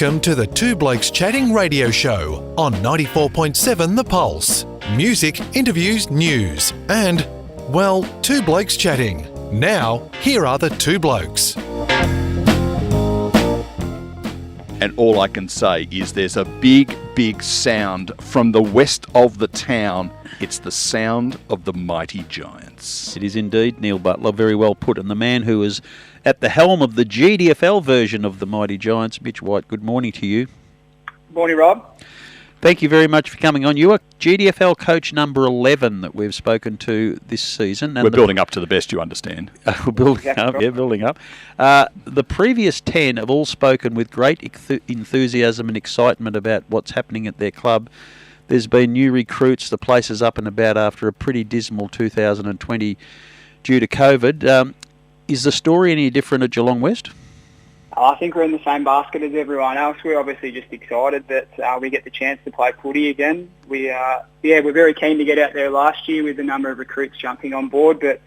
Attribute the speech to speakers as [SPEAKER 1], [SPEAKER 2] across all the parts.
[SPEAKER 1] Welcome to the Two Blokes Chatting radio show on 94.7 The Pulse. Music, interviews, news, and, well, two blokes chatting. Now, here are the two blokes.
[SPEAKER 2] And all I can say is there's a big, big sound from the west of the town. It's the sound of the mighty Giants.
[SPEAKER 3] It is indeed, Neil Butler, very well put. And the man who is at the helm of the GDFL version of the mighty Giants, Mitch Wight, good morning to you.
[SPEAKER 4] Morning, Rob.
[SPEAKER 3] Thank you very much for coming on. You are GDFL coach number 11 that we've spoken to this season. And
[SPEAKER 2] we're building up to the best, you understand.
[SPEAKER 3] We're building up, yeah, building up. The previous 10 have all spoken with great enthusiasm and excitement about what's happening at their club. There's been new recruits. The place is up and about after a pretty dismal 2020 due to COVID. Is the story any different at Geelong West?
[SPEAKER 4] I think we're in the same basket as everyone else. We're obviously just excited that we get the chance to play footy again. We're very keen to get out there last year with the number of recruits jumping on board, but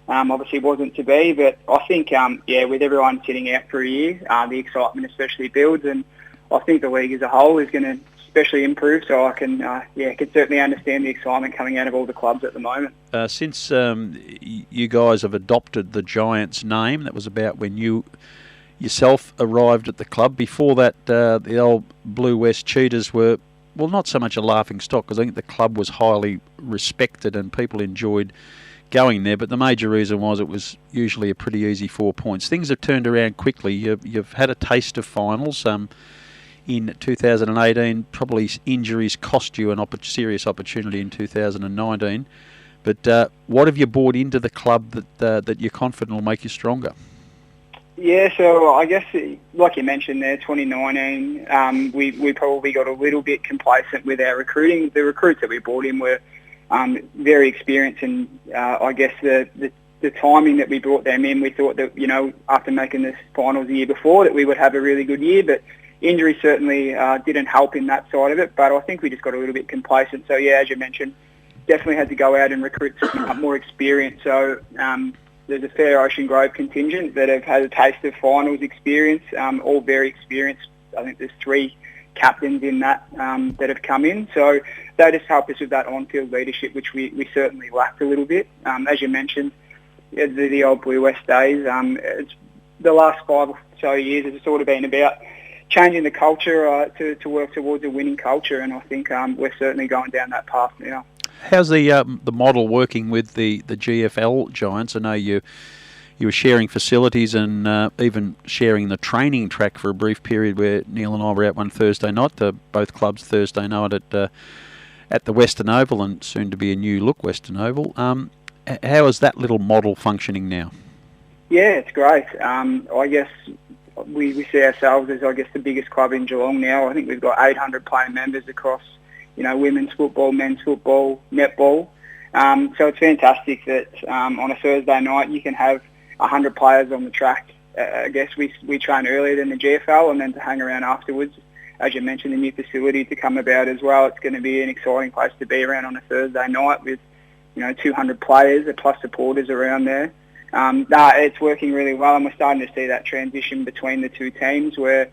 [SPEAKER 4] obviously wasn't to be. But I think, with everyone sitting out for a year, the excitement especially builds, and I think the league as a whole is going to especially improve. So I can certainly understand the excitement coming out of all the clubs at the moment.
[SPEAKER 3] Since you guys have adopted the Giants name, that was about when you yourself arrived at the club. Before that, the old Blue West Cheetahs were, well, not so much a laughing stock, because I think the club was highly respected and people enjoyed going there, but the major reason was it was usually a pretty easy 4 points. Things have turned around quickly. You've had a taste of finals. In 2018, probably injuries cost you a serious opportunity in 2019. But what have you brought into the club that you're confident will make you stronger?
[SPEAKER 4] Yeah, so I guess, like you mentioned there, 2019, we probably got a little bit complacent with our recruiting. The recruits that we brought in were very experienced, and I guess the timing that we brought them in, we thought that, after making the finals the year before, that we would have a really good year, but injury certainly didn't help in that side of it, but I think we just got a little bit complacent. So, yeah, as you mentioned, definitely had to go out and recruit some more experience. So there's a fair Ocean Grove contingent that have had a taste of finals experience, all very experienced. I think there's 3 captains in that that have come in. So they just help us with that on-field leadership, which we certainly lacked a little bit. As you mentioned, the old Blue West days, it's the last 5 or so years has sort of been about changing the culture to work towards a winning culture, and I think we're certainly going down that path now.
[SPEAKER 3] How's the model working with the GFL Giants? I know you were sharing facilities and even sharing the training track for a brief period where Neil and I were out one Thursday night, both clubs Thursday night at the Western Oval, and soon to be a new look Western Oval. How is that little model functioning now? Yeah,
[SPEAKER 4] it's great. I guess we see ourselves as, the biggest club in Geelong now. I think we've got 800 playing members across, women's football, men's football, netball. So it's fantastic that on a Thursday night you can have 100 players on the track. I guess we train earlier than the GFL, and then to hang around afterwards. As you mentioned, the new facility to come about as well. It's going to be an exciting place to be around on a Thursday night with 200 players plus supporters around there. It's working really well, and we're starting to see that transition between the two teams where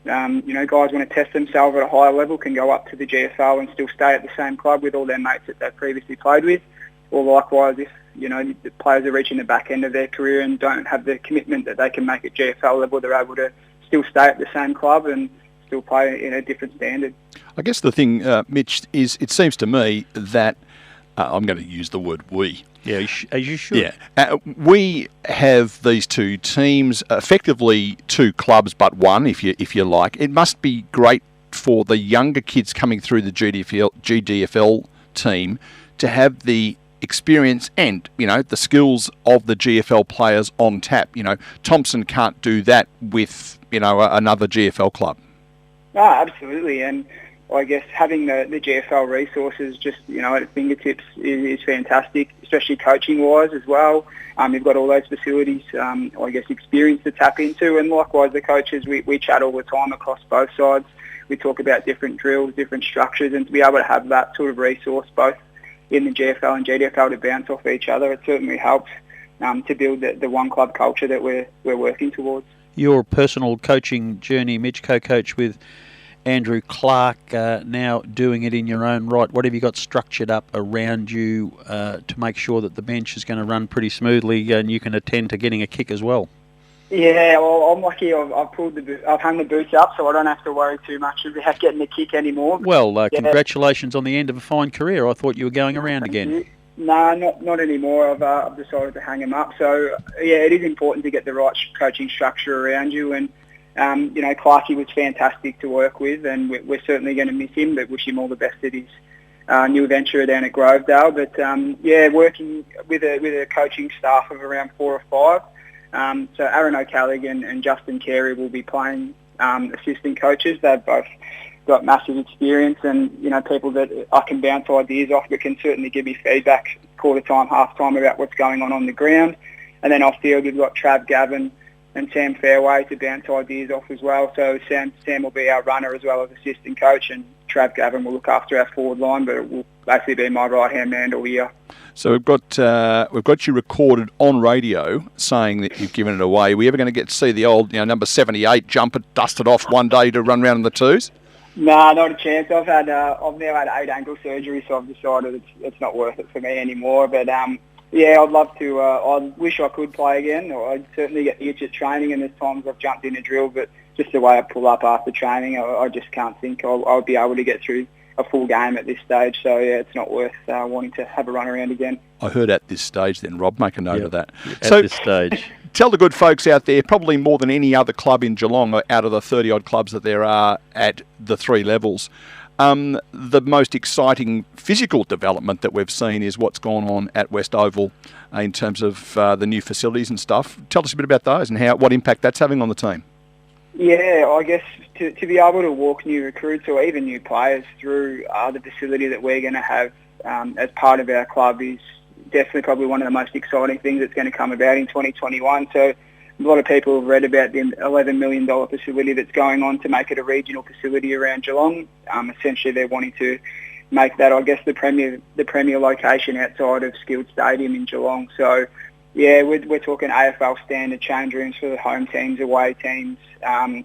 [SPEAKER 4] guys want to test themselves at a higher level can go up to the GFL and still stay at the same club with all their mates that they've previously played with. Or likewise, if the players are reaching the back end of their career and don't have the commitment that they can make at GFL level, they're able to still stay at the same club and still play in a different standard.
[SPEAKER 2] I guess the thing, Mitch, is it seems to me that I'm going to use the word we.
[SPEAKER 3] Yeah, as you should.
[SPEAKER 2] Yeah, we have these two teams, effectively 2 clubs, but one, if you like. It must be great for the younger kids coming through the GDFL team to have the experience and the skills of the GFL players on tap. Thompson can't do that with another GFL club.
[SPEAKER 4] Oh, absolutely, and I guess having the GFL resources just at its fingertips is fantastic, especially coaching-wise as well. You've got all those facilities, experience to tap into, and likewise the coaches, we chat all the time across both sides. We talk about different drills, different structures, and to be able to have that sort of resource both in the GFL and GDFL to bounce off each other, it certainly helps to build the one club culture that we're working towards.
[SPEAKER 3] your personal coaching journey, Mitch, co-coach with Andrew Clark, now doing it in your own right. What have you got structured up around you to make sure that the bench is going to run pretty smoothly and you can attend to getting a kick as well?
[SPEAKER 4] Yeah, well, I'm lucky. I've hung the boots up, so I don't have to worry too much about getting a kick anymore.
[SPEAKER 3] Well, congratulations on the end of a fine career. I thought you were going around again.
[SPEAKER 4] No, not anymore. I've decided to hang them up. So yeah, it is important to get the right coaching structure around you. And Clarkey was fantastic to work with, and we're certainly going to miss him. But wish him all the best at his new venture down at Grovedale. But working with a coaching staff of around 4 or 5. So Aaron O'Callaghan and Justin Carey will be playing assistant coaches. They've both got massive experience and, people that I can bounce ideas off that can certainly give me feedback quarter time, half time about what's going on the ground. And then off field we've got Trav Gavin and Sam Fairway to bounce ideas off as well. So Sam will be our runner as well as assistant coach, and Trav Gavin will look after our forward line, but it will basically be my right-hand man all year.
[SPEAKER 2] So we've got you recorded on radio saying that you've given it away. Are we ever going to get to see the old, number 78 jump it, dust it off one day to run around in the twos?
[SPEAKER 4] Nah, not a chance. I've now had 8 ankle surgeries, so I've decided it's not worth it for me anymore. But I'd love to. I wish I could play again, or I'd certainly get the itch at training. And there's times I've jumped in a drill, but just the way I pull up after training, I just can't think I'll be able to get through a full game at this stage. So yeah, it's not worth wanting to have a run around again.
[SPEAKER 2] I heard at this stage then, Rob, make a note of that.
[SPEAKER 3] At this stage.
[SPEAKER 2] Tell the good folks out there, probably more than any other club in Geelong, out of the 30-odd clubs that there are at the 3 levels, the most exciting physical development that we've seen is what's gone on at West Oval in terms of the new facilities and stuff. Tell us a bit about those and what impact that's having on the team.
[SPEAKER 4] Yeah, I guess to be able to walk new recruits or even new players through the facility that we're going to have as part of our club is definitely probably one of the most exciting things that's going to come about in 2021. So a lot of people have read about the $11 million facility that's going on to make it a regional facility around Geelong. Essentially, they're wanting to make that, I guess, the premier location outside of Skilled Stadium in Geelong. So, yeah, we're talking AFL standard change rooms for the home teams, away teams,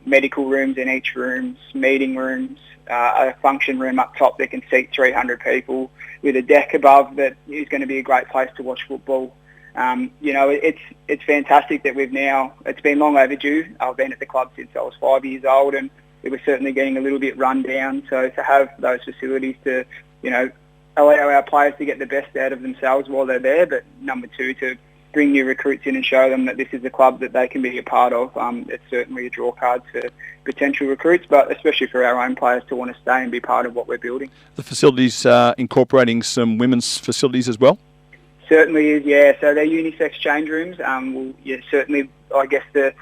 [SPEAKER 4] medical rooms in each rooms, meeting rooms, a function room up top that can seat 300 people with a deck above that is going to be a great place to watch football. It's fantastic that it's been long overdue. I've been at the club since I was 5 years old, and it was certainly getting a little bit run down. So to have those facilities to, allow our players to get the best out of themselves while they're there, but number 2, to bring new recruits in and show them that this is a club that they can be a part of. It's certainly a draw card for potential recruits, but especially for our own players to want to stay and be part of what we're building.
[SPEAKER 2] The facilities incorporating some women's facilities as well?
[SPEAKER 4] Certainly is, yeah. So they're unisex change rooms. Certainly, I guess the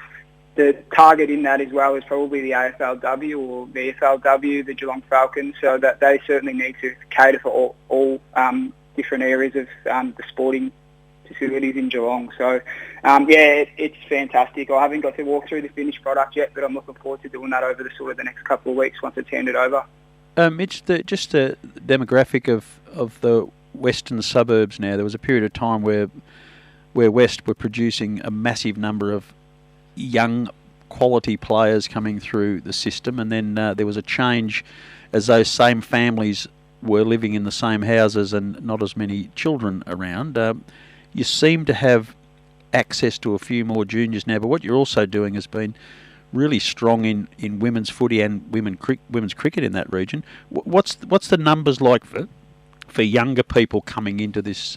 [SPEAKER 4] target in that as well is probably the AFLW or the FLW, the Geelong Falcons, so that they certainly need to cater for all different areas of the sporting facilities in Geelong. So, it's fantastic. I haven't got to walk through the finished product yet, but I'm looking forward to doing that over the next couple of weeks once it's handed over.
[SPEAKER 3] Mitch, just the demographic of the western suburbs now, there was a period of time where West were producing a massive number of young quality players coming through the system, and then there was a change as those same families were living in the same houses and not as many children around. You seem to have access to a few more juniors now, but what you're also doing has been really strong in women's footy and women's cricket in that region. What's the numbers like for younger people coming into this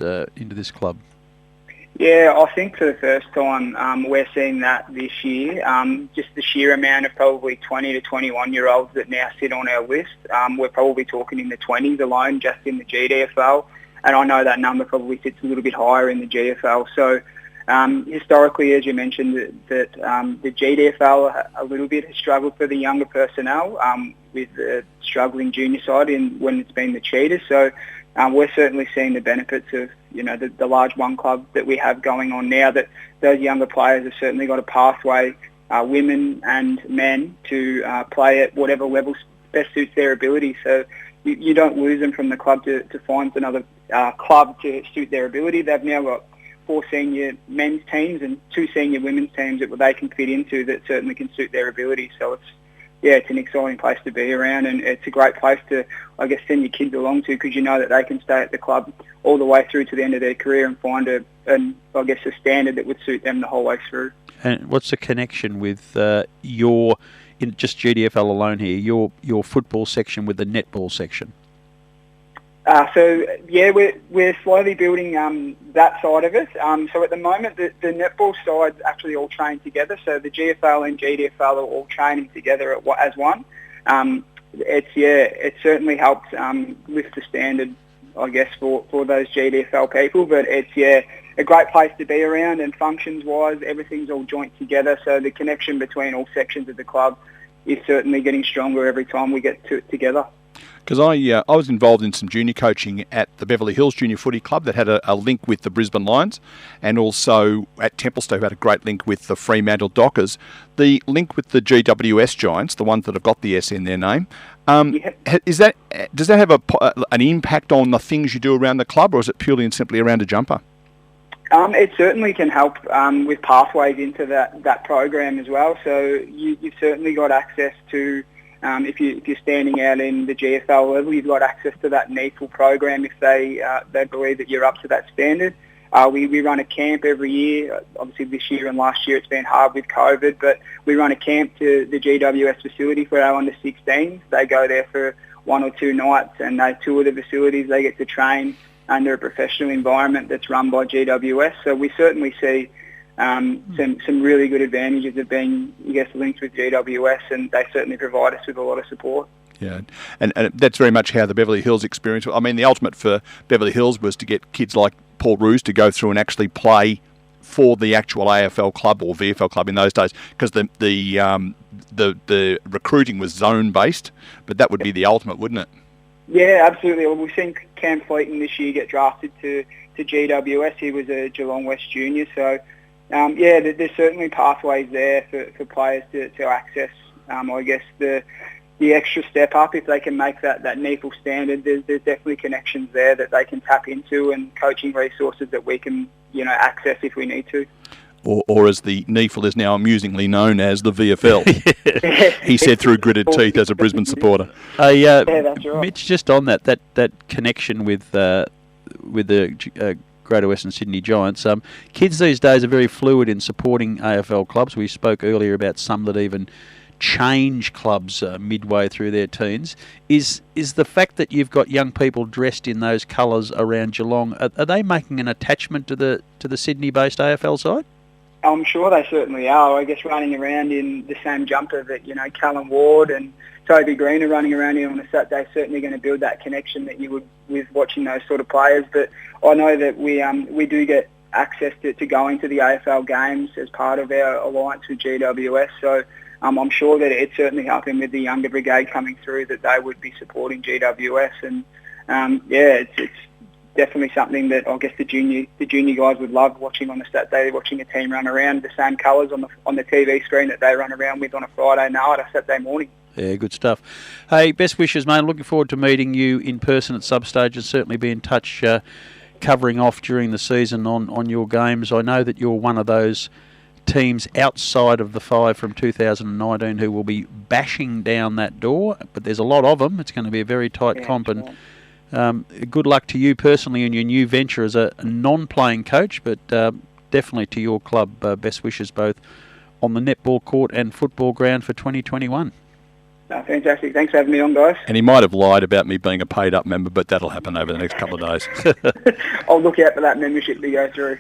[SPEAKER 3] club?
[SPEAKER 4] Yeah, I think for the first time we're seeing that this year. Just the sheer amount of probably 20 to 21-year-olds that now sit on our list. We're probably talking in the 20s alone just in the GDFL. And I know that number probably sits a little bit higher in the GFL. So historically, as you mentioned, that the GDFL a little bit has struggled for the younger personnel with the struggling junior side when it's been the Cheetahs. So we're certainly seeing the benefits of the large one club that we have going on now, that those younger players have certainly got a pathway, women and men, to play at whatever level best suits their ability. So you don't lose them from the club to find another club to suit their ability. They've now got 4 senior men's teams and 2 senior women's teams that they can fit into that certainly can suit their ability. So it's an exciting place to be around, and it's a great place to, I guess, send your kids along to, because you know that they can stay at the club all the way through to the end of their career and find a standard that would suit them the whole way through.
[SPEAKER 3] And what's the connection with in just GDFL alone here, your football section with the netball section?
[SPEAKER 4] We're slowly building that side of it. So at the moment, the netball side's actually all trained together. So the GFL and GDFL are all training together as one. It certainly helps lift the standard, I guess, for those GDFL people. But it's a great place to be around, and functions-wise, everything's all joint together. So the connection between all sections of the club is certainly getting stronger every time we get together.
[SPEAKER 2] Because I was involved in some junior coaching at the Beverly Hills Junior Footy Club that had a link with the Brisbane Lions, and also at Templestowe had a great link with the Fremantle Dockers. The link with the GWS Giants, the ones that have got the S in their name, does that have an impact on the things you do around the club, or is it purely and simply around a jumper?
[SPEAKER 4] It certainly can help with pathways into that program as well. So you've certainly got access to, if you're standing out in the GFL level, you've got access to that NEFL program if they believe that you're up to that standard. We run a camp every year. Obviously this year and last year it's been hard with COVID, but we run a camp to the GWS facility for our under 16s. They go there for 1 or 2 nights and they tour the facilities. They get to train under a professional environment that's run by GWS. So we certainly see some really good advantages of being, I guess, linked with GWS, and they certainly provide us with a lot of support.
[SPEAKER 2] Yeah, and that's very much how the Beverly Hills experience. I mean, the ultimate for Beverly Hills was to get kids like Paul Roos to go through and actually play for the actual AFL club or VFL club in those days, because the recruiting was zone based, but that would be the ultimate, wouldn't it?
[SPEAKER 4] Yeah, absolutely. Well, we've seen Cam Fleeton this year get drafted to GWS. He was a Geelong West junior. So, there's certainly pathways there for players to access, I guess, the extra step up if they can make that NEFL standard. There's definitely connections there that they can tap into, and coaching resources that we can, access if we need to.
[SPEAKER 2] Or as the NEFL is now amusingly known as, the VFL. He said through gritted teeth as a Brisbane supporter.
[SPEAKER 4] Yeah, that's right.
[SPEAKER 3] Mitch, just on that connection with the Greater Western Sydney Giants, kids these days are very fluid in supporting AFL clubs. We spoke earlier about some that even change clubs midway through their teens. Is the fact that you've got young people dressed in those colours around Geelong, are they making an attachment to the Sydney-based AFL side?
[SPEAKER 4] I'm sure they certainly are. I guess running around in the same jumper that, Callum Ward and Toby Green are running around in on a Saturday is certainly going to build that connection that you would with watching those sort of players. But I know that we do get access to going to the AFL games as part of our alliance with GWS. So I'm sure that it's certainly helping with the younger brigade coming through, that they would be supporting GWS. And it's definitely something that I guess the junior guys would love watching on a Saturday, watching a team run around the same colours on the TV screen that they run around with on a Friday night or Saturday morning.
[SPEAKER 3] Yeah, good stuff. Hey, best wishes, mate. Looking forward to meeting you in person at some stage, and certainly be in touch covering off during the season on your games. I know that you're one of those teams outside of the 5 from 2019 who will be bashing down that door, but there's a lot of them. It's going to be a very tight comp, and good luck to you personally in your new venture as a non-playing coach, but definitely to your club. Best wishes both on the netball court and football ground for 2021.
[SPEAKER 4] Fantastic. Thanks for having me on, guys.
[SPEAKER 2] And he might have lied about me being a paid-up member, but that'll happen over the next couple of days.
[SPEAKER 4] I'll look out for that membership to go through.